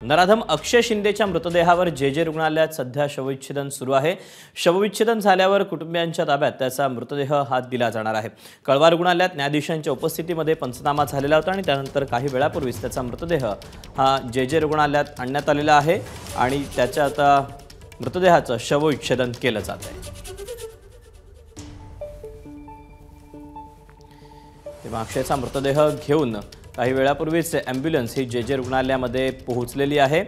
नराधम अक्षय शिंदेच्या मृतदेहावर जे रुग्णालयात सध्या शवविच्छेदन सुरू आहे। शवविच्छेदन झाल्यावर कुटुंबियांच्या ताब्यात त्याचा मृतदेह हात दिला जाणार आहे। कळवा रुग्णालयात न्यायाधीशांच्या उपस्थितीमध्ये पंचनामा झालेला होता आणि त्यानंतर काही वेळापूर्वीच त्याचा मृतदेह हा जे रुग्णालयात आणण्यात आलेला आहे आणि त्याच्या आता मृतदेहाचं शवविच्छेदन केलं जात आहे। तेव्हा अक्षयचा मृतदेह घेऊन काही वेळापूर्वीच ॲम्ब्युलन्स ही जे रुग्णालयामध्ये पोहोचलेली आहे।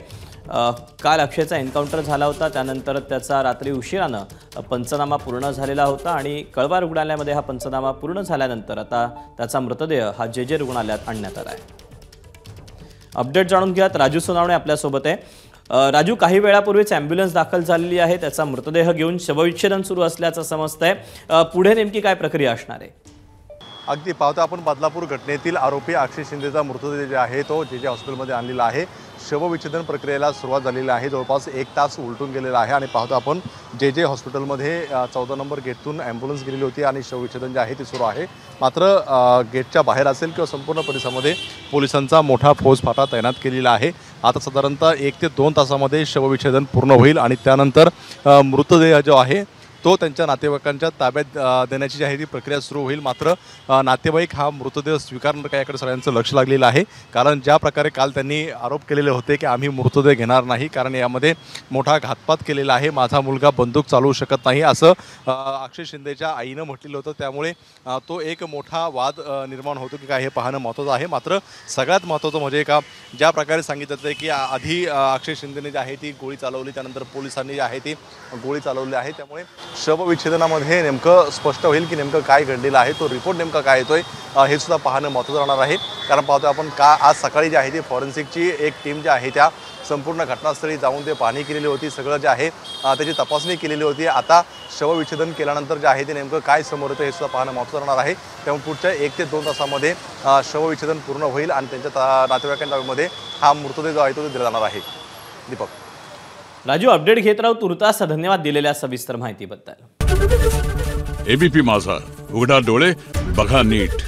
काल अक्षयचा एन्काउंटर झाला होता, त्यानंतर त्याचा रात्री उशिरानं पंचनामा पूर्ण झालेला होता आणि कळवा रुग्णालयामध्ये हा पंचनामा पूर्ण झाल्यानंतर आता त्याचा मृतदेह हा जे रुग्णालयात आणण्यात आला आहे। अपडेट जाणून घ्यात राजू सोनावणे आपल्यासोबत आहे। राजू, काही वेळापूर्वीच ॲम्ब्युलन्स दाखल झालेली आहे, त्याचा मृतदेह घेऊन शवविच्छेदन सुरू असल्याचं समजतंय। पुढे नेमकी काय प्रक्रिया असणार आहे? अगदी पाहता आपण बदलापूर घटनेतील आरोपी अक्षय शिंदेचा मृतदेह जे आहे तो जे हॉस्पिटलमध्ये आणलेला आहे। शवविच्छेदन प्रक्रियेला सुरुवात झालेली आहे। जवळपास 1 तास उलटून गेलेला आहे आणि पाहता आपण जे हॉस्पिटलमध्ये 14 नंबर गेटतून ॲम्ब्युलन्स गेलेली होती आणि शवविच्छेदन जे आहे ते सुरू आहे। मात्र गेटच्या बाहेर असेल किंवा संपूर्ण परिसरामध्ये पोलिसांचा मोठा फौजफाटा तैनात केलेला आहे। आता साधारणतः 1 ते 2 तासामध्ये शवविच्छेदन पूर्ण होईल आणि त्यानंतर मृतदेह जो आहे तो त्यांच्या नातेवाईकांच्या ताब्यात देण्याची जी आहे ती प्रक्रिया सुरू होईल। मात्र नातेवाईक हा मृतदेह स्वीकारणार का याकडे सगळ्यांचं लक्ष लागलेलं आहे, कारण ज्या प्रकारे काल त्यांनी आरोप केलेले होते की आम्ही मृतदेह घेणार नाही कारण यामध्ये मोठा घातपात केलेला आहे, माझा मुलगा बंदूक चालवू शकत नाही असं अक्षय शिंदेच्या आईनं म्हटलेलं होतं। त्यामुळे तो एक मोठा वाद निर्माण होतो की काय हे पाहणं महत्त्वाचं आहे। मात्र सगळ्यात महत्त्वाचं म्हणजे का ज्या प्रकारे सांगितलं आहे की आधी अक्षय शिंदेने जी आहे ती गोळी चालवली, त्यानंतर पोलिसांनी जी आहे ती गोळी चालवली आहे। त्यामुळे शवविच्छेदनामध्ये नेमकं स्पष्ट होईल की नेमकं काय घडलेलं आहे, तो रिपोर्ट नेमका काय येतोय हे सुद्धा पाहणं महत्त्वाचं राहणार आहे। कारण पाहतो आपण का आज सकाळी जी आहे ती फॉरेन्सिकची एक टीम जी आहे त्या संपूर्ण घटनास्थळी जाऊन ते पाहणी केलेली होती, सगळं जे आहे त्याची तपासणी केलेली होती। आता शवविच्छेदन केल्यानंतर जे आहे ते नेमकं काय समोर येतं हे सुद्धा पाहणं महत्त्वाचं राहणार आहे। त्यामुळे पुढच्या 1 ते 2 तासामध्ये शवविच्छेदन पूर्ण होईल आणि त्यांच्या नातेवाईकांमध्ये हा मृतदेह जो आहे तो दिला जाणार आहे। दीपक, राजू, अपडेट घेत राहू। तुर्तास धन्यवाद दिलेल्या सविस्तर माहितीबद्दल। एबीपी माझा, उघडा डोळे बघा नीट।